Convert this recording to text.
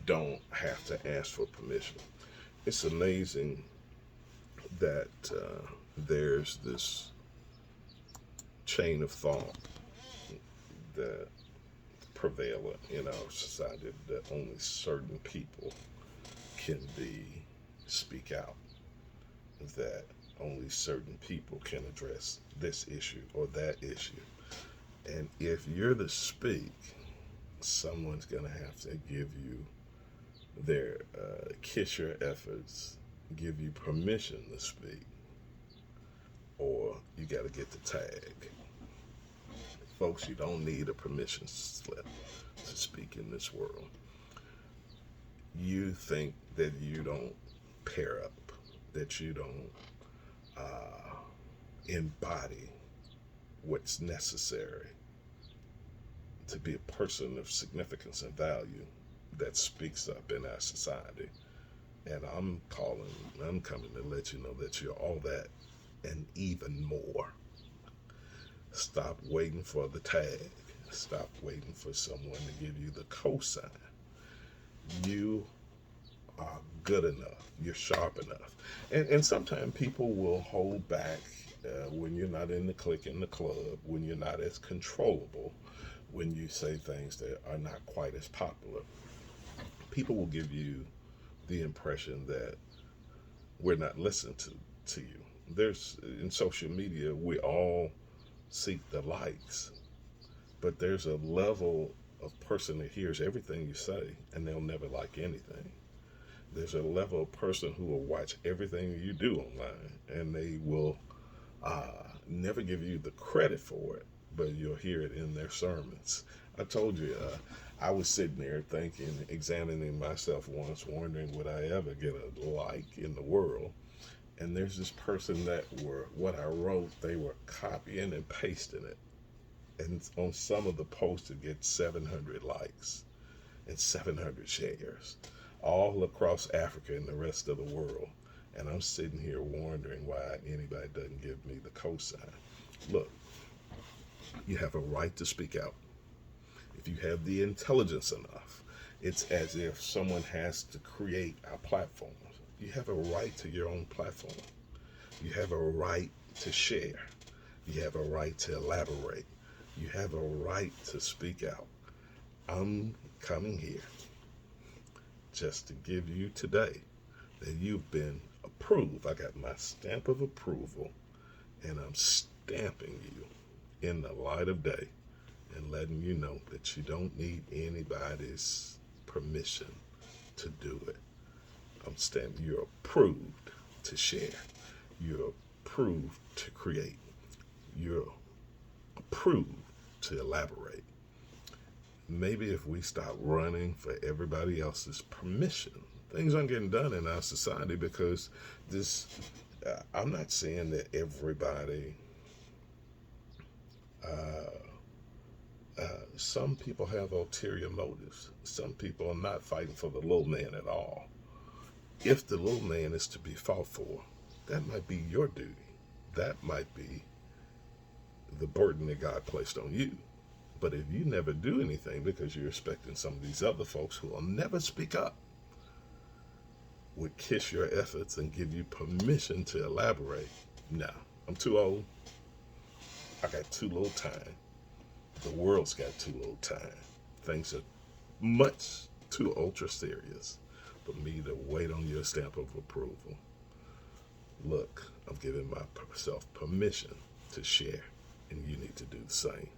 don't have to ask for permission. It's amazing that there's this chain of thought that prevalent in our society that only certain people can be speak out, that only certain people can address this issue or that issue. And if you're to speak, someone's going to have to give you their kiss your efforts, give you permission to speak, or you got to get the tag. Folks, you don't need a permission slip to speak in this world. You think that you don't pair up, that you don't uh, embody what's necessary to be a person of significance and value that speaks up in our society. And I'm coming to let you know that you're all that and even more. Stop waiting for the tag. Stop waiting for someone to give you the cosign. You are good enough. You're sharp enough. And sometimes people will hold back when you're not in the clique in the club, when you're not as controllable, when you say things that are not quite as popular. People will give you the impression that we're not listening to you. There's in social media, we all seek the likes, but there's a level of person that hears everything you say and they'll never like anything. There's a level of person who will watch everything you do online and they will never give you the credit for it, but you'll hear it in their sermons. I told you, I was sitting there thinking, examining myself once, wondering would I ever get a like in the world. And there's this person that were what I wrote, they were copying and pasting it. And on some of the posts, it gets 700 likes and 700 shares all across Africa and the rest of the world. And I'm sitting here wondering why anybody doesn't give me the cosign. Look, you have a right to speak out. If you have the intelligence enough, it's as if someone has to create a platform. You have a right to your own platform. You have a right to share. You have a right to elaborate. You have a right to speak out. I'm coming here just to give you today that you've been approved. I got my stamp of approval, and I'm stamping you in the light of day and letting you know that you don't need anybody's permission to do it. I'm stamping you're approved to share. You're approved to create. You're approved to elaborate. Maybe if we stop running for everybody else's permission, things aren't getting done in our society because this. I'm not saying that everybody. Some people have ulterior motives. Some people are not fighting for the little man at all. If the little man is to be fought for, that might be your duty. That might be the burden that God placed on you. But if you never do anything because you're expecting some of these other folks who will never speak up, would kiss your efforts and give you permission to elaborate, nah, I'm too old. I got too little time. The world's got too little time. Things are much too ultra serious for me to wait on your stamp of approval. Look, I'm giving myself permission to share, and you need to do the same.